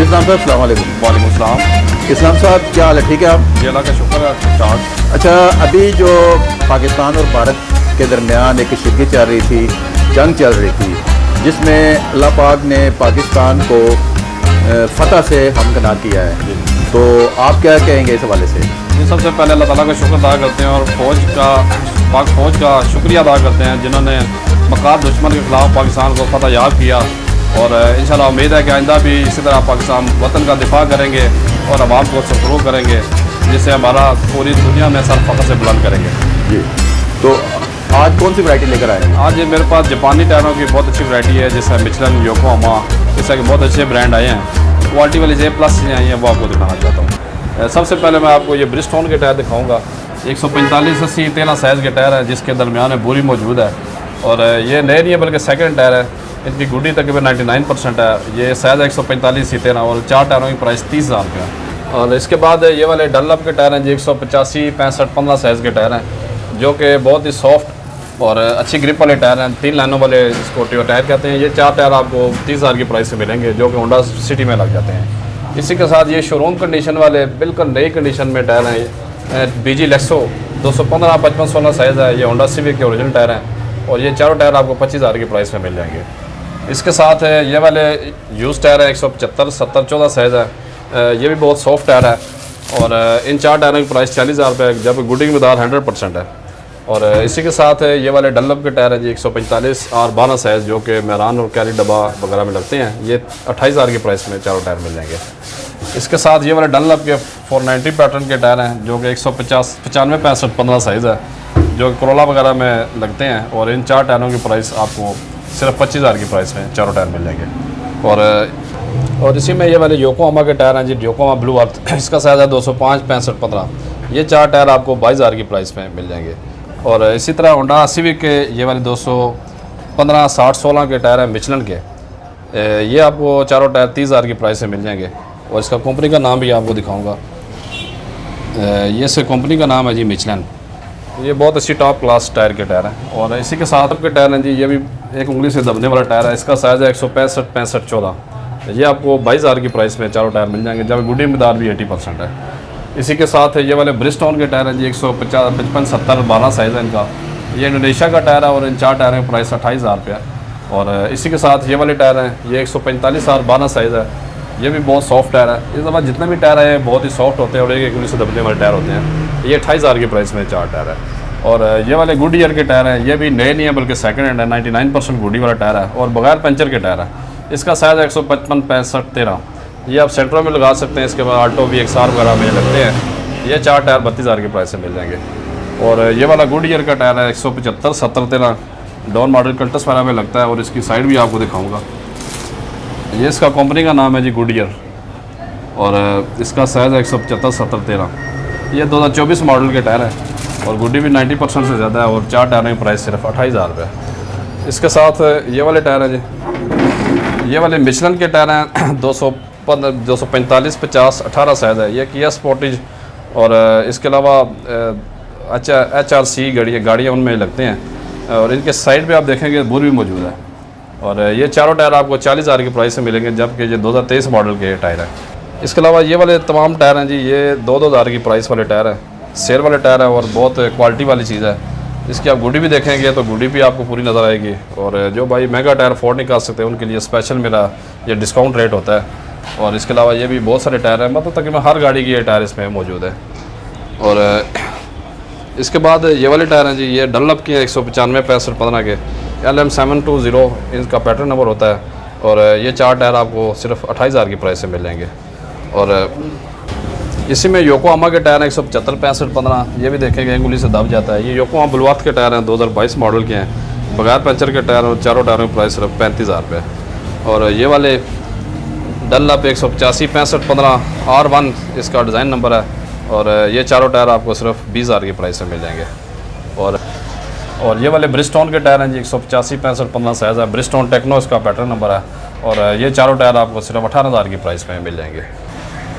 इस्लाम साहब अस्सलाम वालेकुम। वालेकुम सलाम। इस्लाम साहब क्या हाल है, ठीक है आप? जी अल्लाह का शुक्र है, स्टार्ट। अच्छा, अभी जो पाकिस्तान और भारत के दरमियान एक शिद्दत चल रही थी, जंग चल रही थी, जिसमें अल्लाह पाक ने पाकिस्तान को फ़तह से हमकिनार किया है, तो आप क्या कहेंगे इस हवाले से? ये सबसे पहले अल्लाह ताला का शुक्र अदा करते हैं और पाक फ़ौज का शुक्रिया अदा करते हैं जिन्होंने मकार दुश्मन के ख़िलाफ़ पाकिस्तान को फ़तह याब किया। और इंशाल्लाह उम्मीद है कि आइंदा भी इसी तरह पाकिस्तान वतन का दिफा करेंगे और आवाम को सरफरोग करेंगे, जिससे हमारा पूरी दुनिया में सर फ़ख्र से बुलंद करेंगे। जी, तो आज कौन सी वैरायटी लेकर आए हैं? आज ये मेरे पास जापानी टायरों की बहुत अच्छी वैरायटी है, जैसे मिचलन, योकोहामा, इस तरह के बहुत अच्छे ब्रांड आए हैं। क्वालिटी वाली जो प्लस चीज़ें आई हैं वो आपको दिखाना चाहता हूँ। सबसे पहले मैं आपको ये ब्रिजस्टोन के टायर दिखाऊँगा। 145-80 13 साइज़ के टायर है, जिसके दरमियान में बोरी मौजूद है। और ये नए नहीं है बल्कि सेकंड टायर है। इनकी गुडी तकरीबन 99% है। ये साइज़ 145-13 और 4 टायरों की प्राइस 30,000 रुपये है। और इसके बाद ये वाले डनलप के टायर हैं जी, 185-65-15 साइज़ के टायर हैं, जो कि बहुत ही सॉफ्ट और अच्छी ग्रिप वाले टायर हैं। 3 लाइनों वाले इसको टायर कहते हैं। ये 4 टायर आपको 30,000 की प्राइस से मिलेंगे, जो कि होंडा सिटी में लग जाते हैं। इसी के साथ ये शोरूम कंडीशन वाले बिल्कुल नई कंडीशन में टायर हैं। BG लेक्सो 215 55 16 साइज़ है। ये होंडा सिविक के ओरिजिनल टायर हैं और ये चारों टायर आपको 25,000 की प्राइस में मिल जाएंगे। इसके साथ ये वाले यूज़ टायर है, 175 70 14 साइज़ है। ये भी बहुत सॉफ्ट टायर है और इन 4 टायरों की प्राइस 40,000 रुपये है, जब गुडी की मदार 100% है। और इसी के साथ ये वाले डनलप के टायर है जी, 145 और 12 साइज़, जो कि मेहरान और कैरी डब्बा वगैरह में लगते हैं। ये 28,000 की प्राइस में चारों टायर मिल जाएंगे। इसके साथ ये वाले डनलप के 490 पैटर्न के टायर हैं, जो कि 150 95 65 15 साइज़ है, जो कोरोला वगैरह में लगते हैं। और इन 4 टायरों की प्राइस आपको सिर्फ 25,000 की प्राइस में चारों टायर मिल जाएंगे। और इसी में ये वाले योकोहामा के टायर हैं जी, योकोहामा ब्लू अर्थ, इसका साइज़ है 205 65 15। ये 4 टायर आपको 22,000 की प्राइस में मिल जाएंगे। और इसी तरह होंडा सिविक के ये वाले 215 60 16 के टायर हैं मिचलन के। ये आपको चारों टायर 30,000 की प्राइस से मिल जाएंगे। और इसका कंपनी का नाम भी आपको दिखाऊँगा। ये से कंपनी का नाम है जी मिचलन। ये बहुत अच्छी टॉप क्लास टायर के टायर हैं। और इसी के साथ आपके टायर हैं जी, ये भी एक उंगली से दबने वाला टायर है। इसका साइज़ है 165 65 14। ये आपको 22,000 की प्राइस में चारों टायर मिल जाएंगे, जब गुडी मदार भी 80% है। इसी के साथ ये वाले ब्रिजस्टोन के टायर हैं जी, 150 55 70 12 साइज़ है इनका। ये इंडोनेशिया का टायर है और इन 4 टायरों की प्राइस 28,000 रुपये है। और इसी के साथ ये वाले टायर हैं, ये 145 और 12 साइज़ है। ये भी बहुत सॉफ्ट टायर है। इस दफ़ा जितने भी टायर हैं बहुत ही सॉफ्ट होते हैं और एक उंगली से दबने वाले टायर होते हैं। ये 28,000 की प्राइस में 4 टायर है। और ये वाले गुडियर के टायर हैं, ये भी नए नहीं है बल्कि सेकंड हैंड है। 99% गुडी वाला टायर है और बगैर पंचर के टायर है। इसका साइज़ 155 65 13। ये आप सेंटरों में लगा सकते हैं। इसके बाद आल्टो भी XR वगैरह में लगते हैं। ये 4 टायर 32,000 की प्राइस से मिल जाएंगे। और ये वाला गुडियर का टायर है, 175 70 13 डॉन मॉडल कल्टस वगैरह में लगता है। और इसकी साइड भी आपको दिखाऊँगा। ये इसका कंपनी का नाम है जी गुडियर। और इसका साइज़ है 175 70 13। ये 2024 मॉडल के टायर है और गुडी भी 90% से ज़्यादा है। और 4 टायरों की प्राइस सिर्फ 28,000 रुपये है। इसके साथ ये वाले टायर हैं जी, ये वाले मिचलन के टायर हैं, 245 50 18 साइज़ है। ये किया स्पोर्टेज और इसके अलावा HRC गाड़ियाँ उनमें लगते हैं। और इनके साइड पे आप देखेंगे बोर भी मौजूद है। और ये चारों टायर आपको 40,000 की प्राइस से मिलेंगे, जबकि ये 2023 मॉडल के टायर है। इसके अलावा ये वाले तमाम टायर हैं जी, ये 2,000 की प्राइस वाले टायर है। सेल वाले टायर है और बहुत क्वालिटी वाली चीज़ है। इसकी आप गुडी भी देखेंगे तो गुडी भी आपको पूरी नज़र आएगी। और जो भाई महंगा टायर अफोर्ड नहीं कर सकते उनके लिए स्पेशल मेरा ये डिस्काउंट रेट होता है। और इसके अलावा ये भी बहुत सारे टायर हैं, मतलब तकरीबन हर गाड़ी की ये टायर इसमें मौजूद है। और इसके बाद ये वाले टायर हैं जी, ये डनलप के 195 65 15 के LM 720 इनका पैटर्न नंबर होता है। और ये 4 टायर आपको सिर्फ 28,000 की प्राइस से मिल जाएंगे। और इसी में योकोहामा के टायर हैं, 175 65 15। ये भी देखेंगे उंगली से दब जाता है। ये योकोहामा ब्लू अर्थ के टायर हैं, 2022 मॉडल के हैं, बगैर पंचर के टायर। और चारों टायरों की प्राइस सिर्फ 35,000 रुपये। और ये वाले डनलप 185 65 15 R1 इसका डिज़ाइन नंबर है। और ये चारों टायर आपको सिर्फ 20,000 की प्राइस से मिल जाएंगे। और ये वाले ब्रिजस्टोन के टायर हैं जी, 185 65 15 साइज़ है। ब्रिजस्टोन टेक्नो इसका पैटर्न नंबर है। और ये चारों टायर आपको सिर्फ 18,000 की प्राइस में मिल जाएंगे।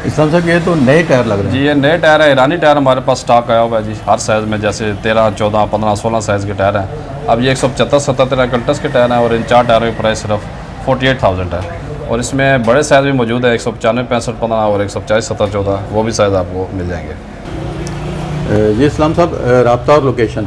इस्लाम साहब ये तो नए टायर लग रहे हैं जी, ये नए टायर है। ईरानी टायर हमारे पास स्टॉक आया हुआ है जी, हर साइज़ में, जैसे 13 14 15 16 साइज़ के टायर हैं। अब ये 175 70 13 कल्टस के टायर हैं और इन 4 टायरों की प्राइस सिर्फ 48,000 है। और इसमें बड़े साइज़ भी मौजूद है, 195 65 15 और 140 70 14, वो भी साइज़ आपको मिल जाएंगे। जी इस्लाम साहब, राब्ता और लोकेशन।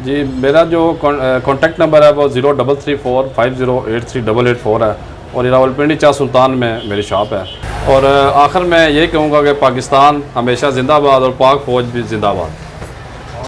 जी मेरा जो कॉन्टैक्ट नंबर है वो 033450838884 है और ये रावलपिंडी चाह सुल्तान में मेरी शॉप है। और आखिर में ये कहूँगा कि पाकिस्तान हमेशा ज़िंदाबाद और पाक फ़ौज भी ज़िंदाबाद।